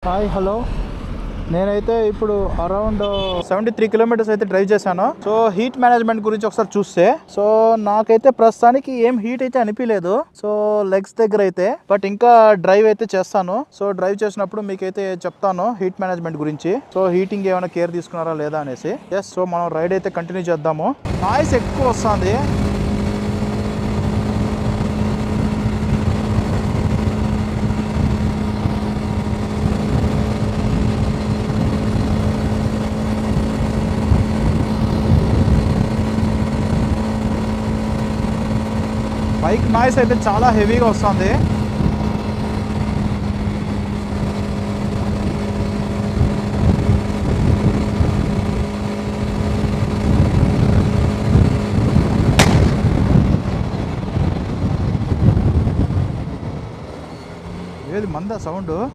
Hi hello, నేనైతే ఇప్పుడు around 73 kilometres అయితే డ్రైవ్ చేశాను. సో హీట్ మేనేజ్మెంట్ గురించి ఒకసారి చూస్తే, సో నాకైతే ప్రస్తుతానికి ఏం హీట్ అయితే అనిపించలేదు. సో లెగ్స్ దగ్గర అయితే, బట్ ఇంకా డ్రైవ్ అయితే చేస్తాను. సో డ్రైవ్ చేసినప్పుడు మీకైతే చెప్తాను హీట్ మేనేజ్మెంట్ గురించి. సో హీటింగ్ ఏమైనా కేర్ తీసుకున్నారా లేదా అనేసి. ఎస్, సో మనం రైడ్ అయితే కంటిన్యూ చేద్దాము. నాయిస్ ఎక్కువ వస్తుంది. బైక్ నాయిస్ అయితే చాలా హెవీగా వస్తుంది. ఏది మందా సౌండ్?